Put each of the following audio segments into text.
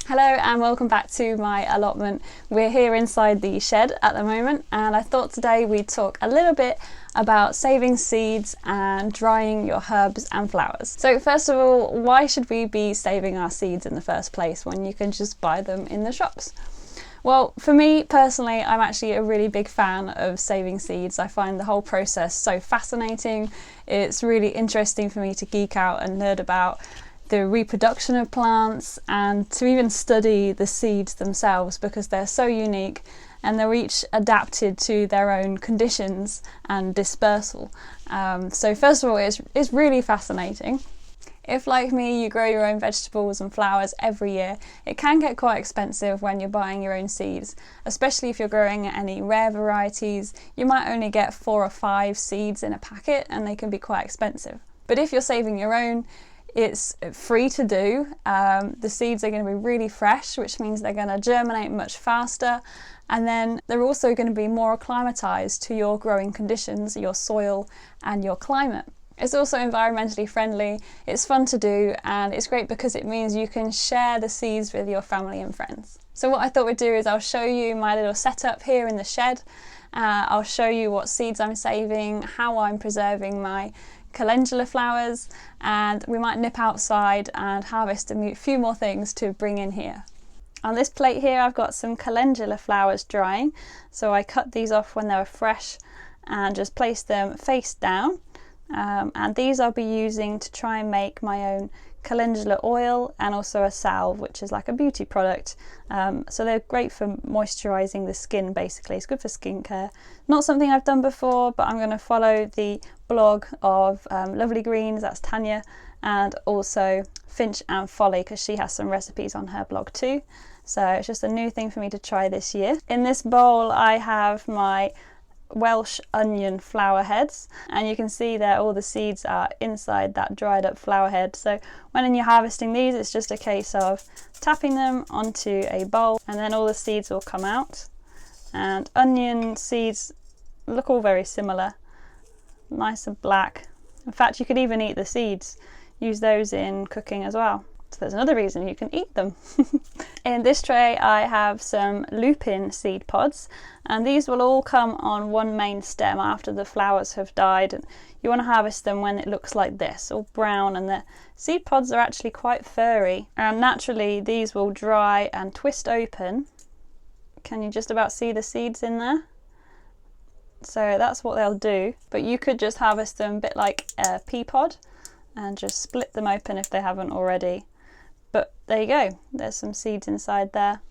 Hello and welcome back to my allotment. We're here inside the shed at the moment, and I thought today we'd talk a little bit about saving seeds and drying your herbs and flowers. So first of all, why should we be saving our seeds in the first place when you can just buy them in the shops? Well, for me personally, I'm actually a really big fan of saving seeds. I find the whole process so fascinating. It's really interesting for me to geek out and nerd about the reproduction of plants and to even study the seeds themselves, because they're so unique and they're each adapted to their own conditions and dispersal. So first of all, it's really fascinating. If, like me, you grow your own vegetables and flowers every year, it can get quite expensive when you're buying your own seeds, especially if you're growing any rare varieties. You might only get 4 or 5 seeds in a packet and they can be quite expensive. But if you're saving your own, it's free to do. The seeds are going to be really fresh, which means they're going to germinate much faster, and then they're also going to be more acclimatized to your growing conditions, your soil and your climate. It's also environmentally friendly, it's fun to do, and it's great because it means you can share the seeds with your family and friends. So what I thought we'd do is I'll show you my little setup here in the shed. I'll show you what seeds I'm saving, how I'm preserving my calendula flowers, and we might nip outside and harvest a few more things to bring in here. On this plate here I've got some calendula flowers drying, so I cut these off when they were fresh and just placed them face down, and these I'll be using to try and make my own calendula oil and also a salve, which is like a beauty product. So they're great for moisturizing the skin. Basically, it's good for skincare. Not something I've done before, but I'm going to follow the blog of Lovely Greens, that's Tanya, and also Finch and Folly, because she has some recipes on her blog too. So it's just a new thing for me to try this year. In this bowl I have my Welsh onion flower heads, and you can see there all the seeds are inside that dried up flower head. So when you're harvesting these, it's just a case of tapping them onto a bowl and then all the seeds will come out. And onion seeds look all very similar, nice and black. In fact, you could even eat the seeds, use those in cooking as well. So there's another reason you can eat them. In this tray I have some lupin seed pods, and these will all come on one main stem after the flowers have died. And you want to harvest them when it looks like this, all brown, and the seed pods are actually quite furry, and naturally these will dry and twist open. Can you just about see the seeds in there? So that's what they'll do, but you could just harvest them a bit like a pea pod and just split them open if they haven't already. But there you go, there's some seeds inside there.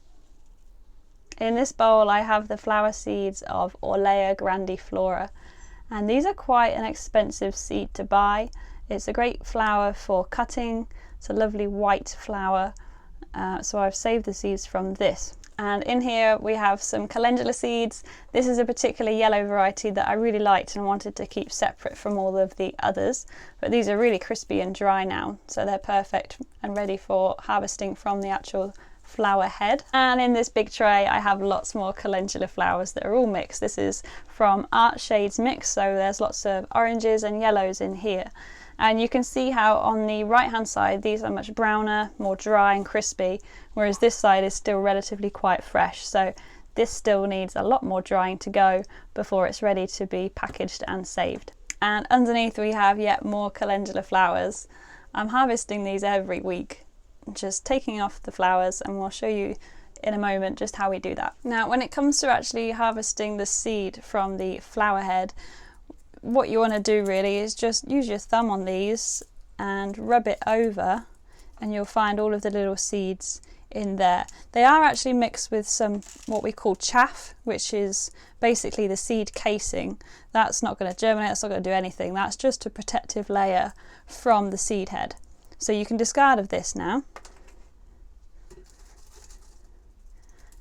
In this bowl I have the flower seeds of Orlea grandiflora, and these are quite an expensive seed to buy. It's a great flower for cutting, it's a lovely white flower, so I've saved the seeds from this. And in here we have some calendula seeds. This is a particular yellow variety that I really liked and wanted to keep separate from all of the others, but these are really crispy and dry now, so they're perfect and ready for harvesting from the actual flower head. And in this big tray I have lots more calendula flowers that are all mixed. This is from Art Shades Mix, so there's lots of oranges and yellows in here. And you can see how on the right hand side these are much browner, more dry and crispy, whereas this side is still relatively quite fresh. So this still needs a lot more drying to go before it's ready to be packaged and saved. And underneath we have yet more calendula flowers. I'm harvesting these every week, just taking off the flowers, and we'll show you in a moment just how we do that. Now when it comes to actually harvesting the seed from the flower head, what you want to do really is just use your thumb on these and rub it over, and you'll find all of the little seeds in there. They are actually mixed with some what we call chaff, which is basically the seed casing. That's not going to germinate, that's not going to do anything. That's just a protective layer from the seed head. So you can discard of this now.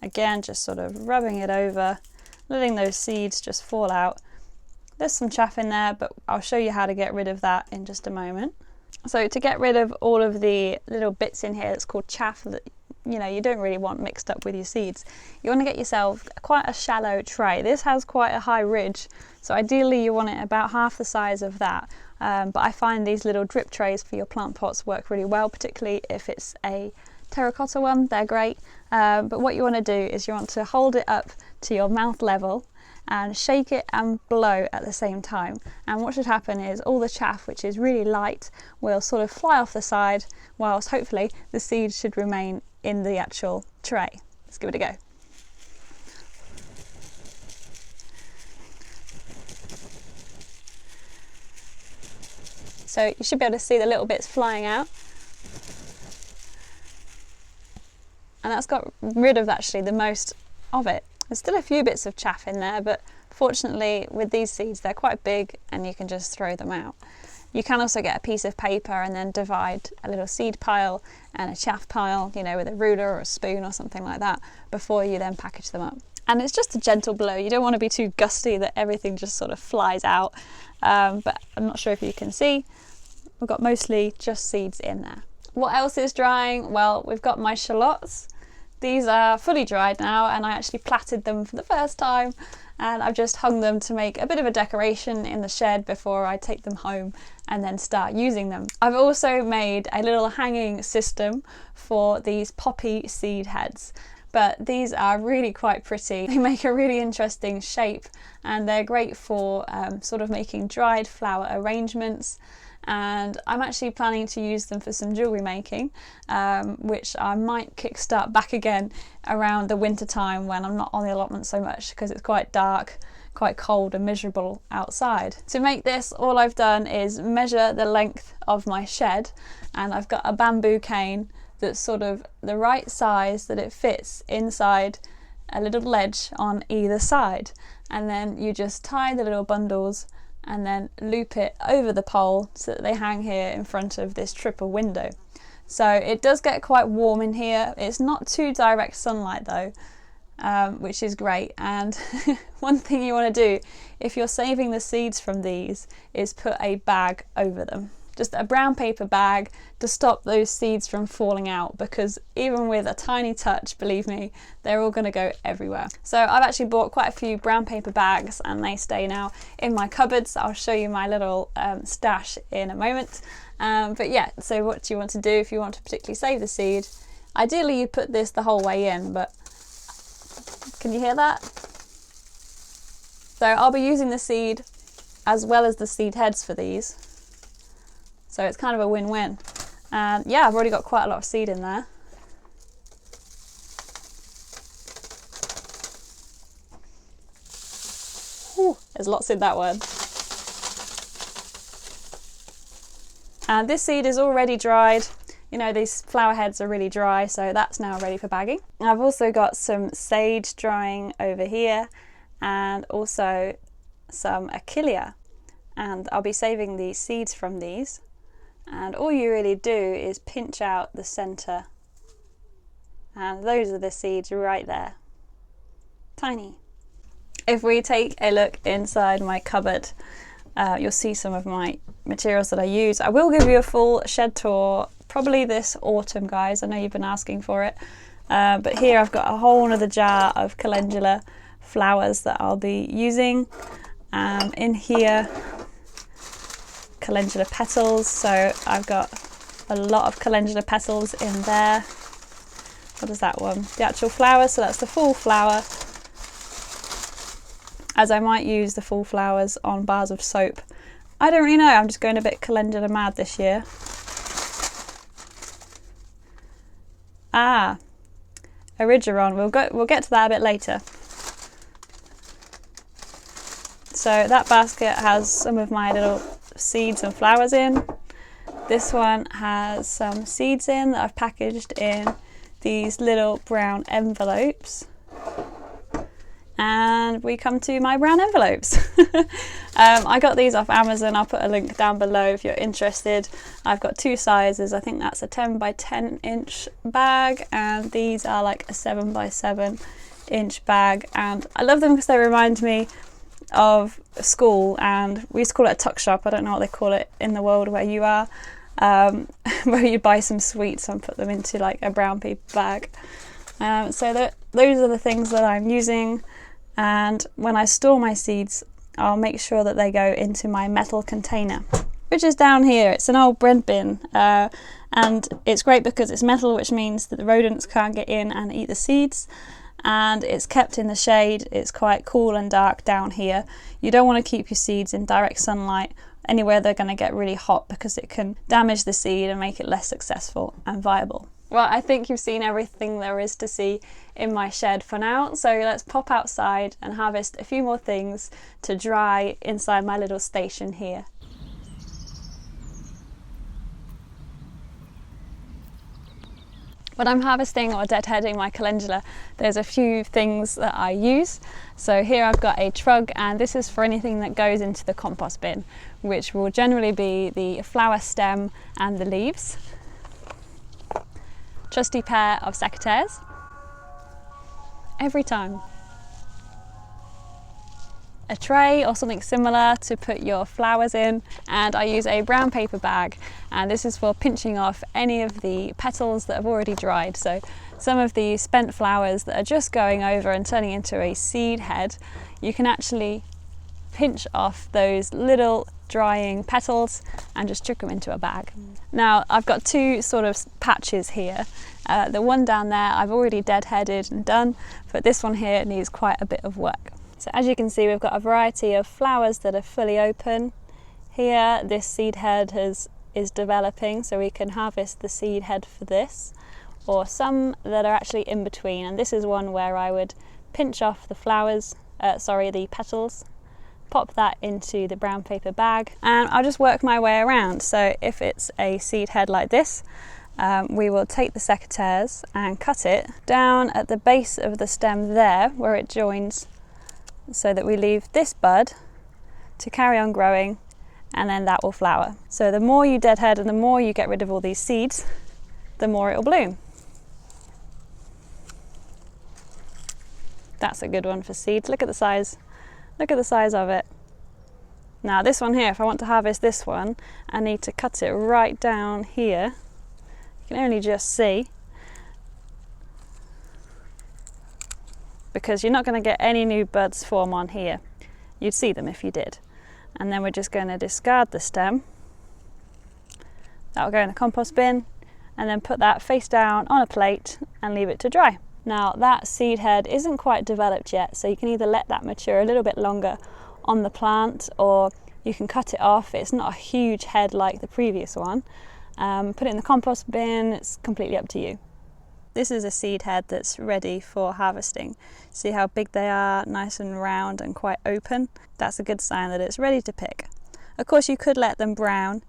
Again, just sort of rubbing it over, letting those seeds just fall out. There's some chaff in there, but I'll show you how to get rid of that in just a moment. So to get rid of all of the little bits in here that's called chaff that you don't really want mixed up with your seeds, you want to get yourself quite a shallow tray. This has quite a high ridge, so ideally you want it about half the size of that. But I find these little drip trays for your plant pots work really well, particularly if it's a terracotta one, they're great. But what you want to do is you want to hold it up to your mouth level and shake it and blow at the same time. And what should happen is all the chaff, which is really light, will sort of fly off the side, whilst hopefully the seeds should remain in the actual tray. Let's give it a go. So you should be able to see the little bits flying out. And that's got rid of actually the most of it. There's still a few bits of chaff in there, but fortunately with these seeds they're quite big and you can just throw them out. You can also get a piece of paper and then divide a little seed pile and a chaff pile, you know, with a ruler or a spoon or something like that, before you then package them up. And it's just a gentle blow. You don't want to be too gusty that everything just sort of flies out. But I'm not sure if you can see, we've got mostly just seeds in there. What else is drying? Well, we've got my shallots. These are fully dried now, and I actually platted them for the first time, and I've just hung them to make a bit of a decoration in the shed before I take them home and then start using them. I've also made a little hanging system for these poppy seed heads, but these are really quite pretty. They make a really interesting shape and they're great for sort of making dried flower arrangements. And I'm actually planning to use them for some jewellery making, which I might kickstart back again around the winter time when I'm not on the allotment so much, because it's quite dark, quite cold and miserable outside. To make this, all I've done is measure the length of my shed, and I've got a bamboo cane that's sort of the right size that it fits inside a little ledge on either side, and then you just tie the little bundles and then loop it over the pole so that they hang here in front of this triple window. So it does get quite warm in here. It's not too direct sunlight though, which is great. And one thing you want to do if you're saving the seeds from these is put a bag over them. Just a brown paper bag to stop those seeds from falling out, because even with a tiny touch, believe me, they're all going to go everywhere. So I've actually bought quite a few brown paper bags and they stay now in my cupboards. I'll show you my little stash in a moment. But yeah, so what do you want to do if you want to particularly save the seed? Ideally you put this the whole way in, but can you hear that? So I'll be using the seed as well as the seed heads for these. So it's kind of a win-win. And yeah, I've already got quite a lot of seed in there. Ooh, there's lots in that one. And this seed is already dried. You know, these flower heads are really dry, so that's now ready for bagging. I've also got some sage drying over here, and also some achillea. And I'll be saving the seeds from these. And all you really do is pinch out the centre, and those are the seeds right there, tiny. If we take a look inside my cupboard, you'll see some of my materials that I use. I will give you a full shed tour probably this autumn, guys. I know you've been asking for it, but here I've got a whole other jar of calendula flowers that I'll be using. In here, calendula petals, so I've got a lot of calendula petals in there. What is that one? The actual flower, so that's the full flower, as I might use the full flowers on bars of soap. I don't really know, I'm just going a bit calendula mad this year. Erigeron, we'll get to that a bit later. So that basket has some of my little seeds and flowers in. This one has some seeds in that I've packaged in these little brown envelopes. And we come to my brown envelopes. I got these off Amazon. I'll put a link down below if you're interested. I've got two sizes. I think that's a 10 by 10 inch bag, and these are like a 7 by 7 inch bag. And I love them because they remind me of school, and we used to call it a tuck shop. I don't know what they call it in the world where you are, where you buy some sweets and put them into like a brown paper bag. So those are the things that I'm using, and when I store my seeds I'll make sure that they go into my metal container. which is down here. It's an old bread bin, and it's great because it's metal, which means that the rodents can't get in and eat the seeds, and it's kept in the shade. It's quite cool and dark down here. You don't want to keep your seeds in direct sunlight anywhere they're going to get really hot, because it can damage the seed and make it less successful and viable. Well, I think you've seen everything there is to see in my shed for now, so let's pop outside and harvest a few more things to dry inside my little station here. When I'm harvesting or deadheading my calendula, there's a few things that I use. So here I've got a trug, and this is for anything that goes into the compost bin, which will generally be the flower stem and the leaves. Trusty pair of secateurs, every time. A tray or something similar to put your flowers in, and I use a brown paper bag, and this is for pinching off any of the petals that have already dried. So some of the spent flowers that are just going over and turning into a seed head, you can actually pinch off those little drying petals and just chuck them into a bag. Now I've got two sort of patches here. The one down there I've already deadheaded and done, but this one here needs quite a bit of work. So as you can see, we've got a variety of flowers that are fully open. Here this seed head is developing, so we can harvest the seed head for this, or some that are actually in between, and this is one where I would pinch off the flowers, the petals, pop that into the brown paper bag, and I'll just work my way around. So if it's a seed head like this, we will take the secateurs and cut it down at the base of the stem there where it joins, so that we leave this bud to carry on growing, and then that will flower. So the more you deadhead and the more you get rid of all these seeds, the more it will bloom. That's a good one for seeds. Look at the size. Look at the size of it. Now this one here, if I want to harvest this one, I need to cut it right down here. You can only just see, because you're not going to get any new buds form on here. You'd see them if you did. And then we're just going to discard the stem. That'll go in the compost bin, and then put that face down on a plate and leave it to dry. Now that seed head isn't quite developed yet, so you can either let that mature a little bit longer on the plant, or you can cut it off. It's not a huge head like the previous one. Put it in the compost bin, it's completely up to you. This is a seed head that's ready for harvesting. See how big they are, nice and round and quite open? That's a good sign that it's ready to pick. Of course you could let them brown.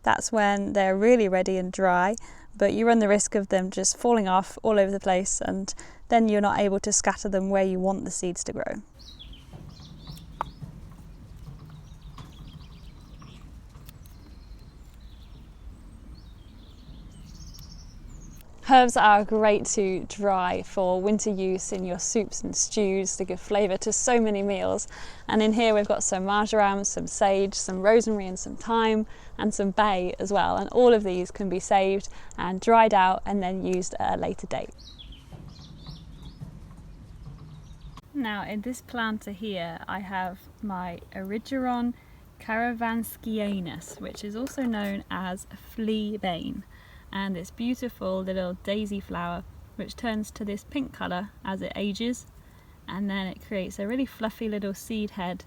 That's when they're really ready and dry, but you run the risk of them just falling off all over the place, and then you're not able to scatter them where you want the seeds to grow. Herbs are great to dry for winter use in your soups and stews to give flavour to so many meals. And in here we've got some marjoram, some sage, some rosemary and some thyme, and some bay as well. And all of these can be saved and dried out and then used at a later date. Now in this planter here I have my Erigeron caravanskianus, which is also known as fleabane. And this beautiful little daisy flower which turns to this pink colour as it ages, and then it creates a really fluffy little seed head.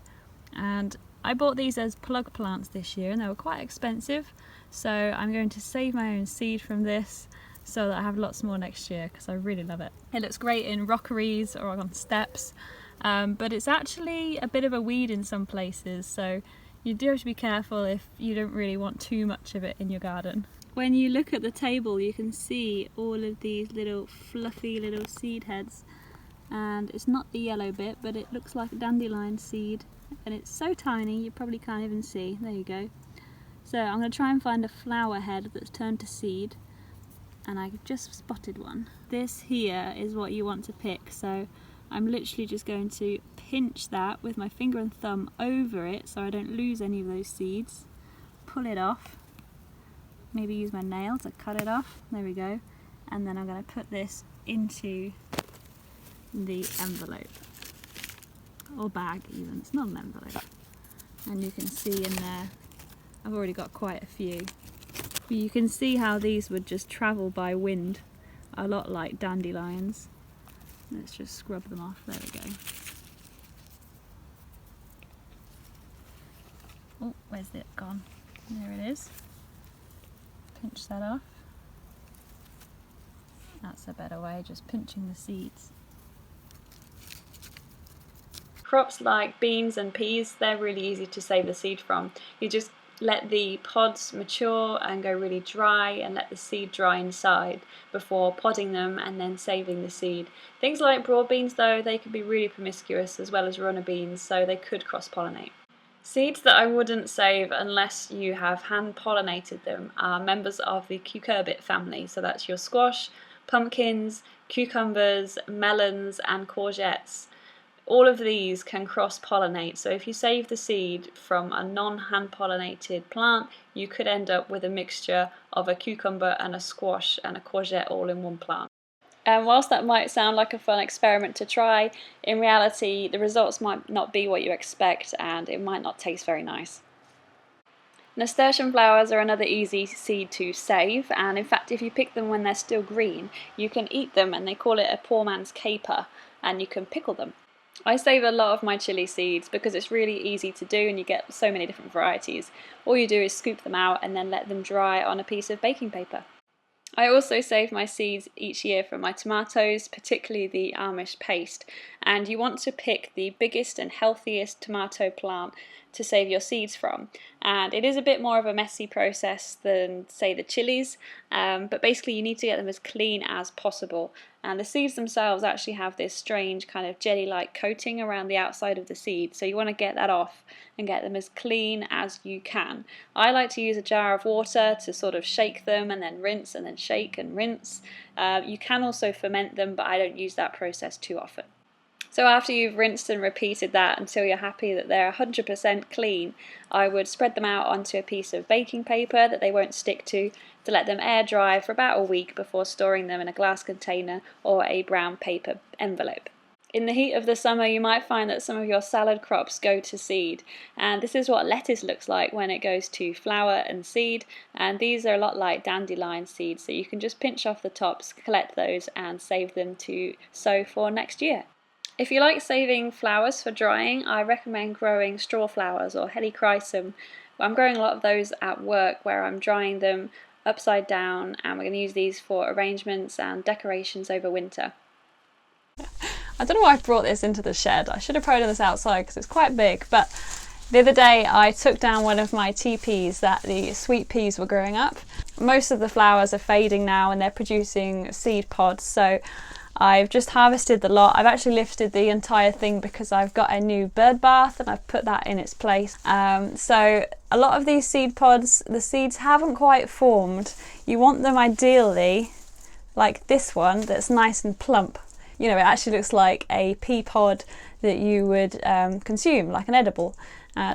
And I bought these as plug plants this year and they were quite expensive, so I'm going to save my own seed from this so that I have lots more next year, because I really love it. It looks great in rockeries or on steps, but it's actually a bit of a weed in some places, so you do have to be careful if you don't really want too much of it in your garden. When you look at the table you can see all of these little fluffy little seed heads, and it's not the yellow bit, but it looks like a dandelion seed, and it's so tiny you probably can't even see. There you go. So I'm going to try and find a flower head that's turned to seed, and I just spotted one. This here is what you want to pick, so I'm literally just going to pinch that with my finger and thumb over it so I don't lose any of those seeds, pull it off, maybe use my nail to cut it off, there we go, and then I'm going to put this into the envelope, or bag even, it's not an envelope, and you can see in there I've already got quite a few. You can see how these would just travel by wind, a lot like dandelions. Let's just scrub them off, there we go. Oh, where's it gone? There it is. Pinch that off. That's a better way, just pinching the seeds. Crops like beans and peas, they're really easy to save the seed from. You just let the pods mature and go really dry and let the seed dry inside before podding them and then saving the seed. Things like broad beans though, they can be really promiscuous as well as runner beans, so they could cross-pollinate. Seeds that I wouldn't save unless you have hand-pollinated them are members of the cucurbit family, so that's your squash, pumpkins, cucumbers, melons and courgettes. All of these can cross-pollinate, so if you save the seed from a non-hand-pollinated plant, you could end up with a mixture of a cucumber and a squash and a courgette all in one plant. And whilst that might sound like a fun experiment to try, in reality the results might not be what you expect and it might not taste very nice. Nasturtium flowers are another easy seed to save, and in fact if you pick them when they're still green, you can eat them, and they call it a poor man's caper, and you can pickle them. I save a lot of my chilli seeds because it's really easy to do and you get so many different varieties. All you do is scoop them out and then let them dry on a piece of baking paper. I also save my seeds each year from my tomatoes, particularly the Amish paste, and you want to pick the biggest and healthiest tomato plant to save your seeds from. And it is a bit more of a messy process than, say, the chilies, but basically you need to get them as clean as possible. And the seeds themselves actually have this strange kind of jelly-like coating around the outside of the seed, so you want to get that off and get them as clean as you can. I like to use a jar of water to sort of shake them and then rinse and then shake and rinse. You can also ferment them, but I don't use that process too often. So after you've rinsed and repeated that until you're happy that they're 100% clean, I would spread them out onto a piece of baking paper that they won't stick to let them air dry for about a week before storing them in a glass container or a brown paper envelope. In the heat of the summer you might find that some of your salad crops go to seed, and this is what lettuce looks like when it goes to flower and seed, and these are a lot like dandelion seeds, so you can just pinch off the tops, collect those and save them to sow for next year. If you like saving flowers for drying, I recommend growing straw flowers or helichrysum. I'm growing a lot of those at work where I'm drying them upside down, and we're going to use these for arrangements and decorations over winter. I don't know why I brought this into the shed. I should have probably done this outside because it's quite big, but the other day I took down one of my teepees that the sweet peas were growing up. Most of the flowers are fading now and they're producing seed pods, so I've just harvested the lot. I've actually lifted the entire thing because I've got a new bird bath and I've put that in its place. So a lot of these seed pods, the seeds haven't quite formed. You want them ideally like this one that's nice and plump. You know, it actually looks like a pea pod that you would consume, like an edible.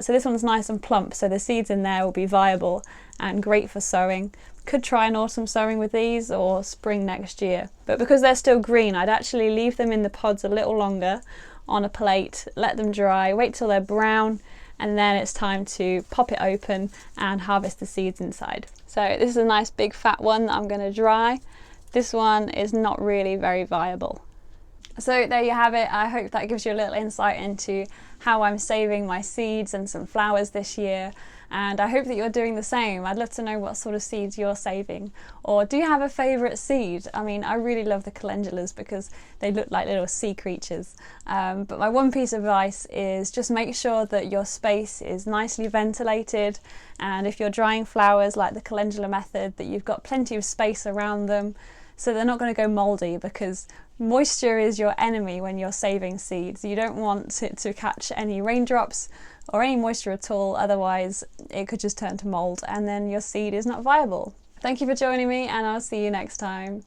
So this one's nice and plump, so the seeds in there will be viable and great for sowing. Could try an autumn sowing with these or spring next year. But because they're still green, I'd actually leave them in the pods a little longer on a plate, let them dry, wait till they're brown, and then it's time to pop it open and harvest the seeds inside. So this is a nice big fat one that I'm going to dry. This one is not really very viable. So there you have it. I hope that gives you a little insight into how I'm saving my seeds and some flowers this year, and I hope that you're doing the same. I'd love to know what sort of seeds you're saving, or do you have a favourite seed? I mean, I really love the calendulas because they look like little sea creatures, but my one piece of advice is just make sure that your space is nicely ventilated, and if you're drying flowers like the calendula method, that you've got plenty of space around them so they're not going to go mouldy, because moisture is your enemy when you're saving seeds. You don't want it to catch any raindrops or any moisture at all, otherwise it could just turn to mould and then your seed is not viable. Thank you for joining me, and I'll see you next time.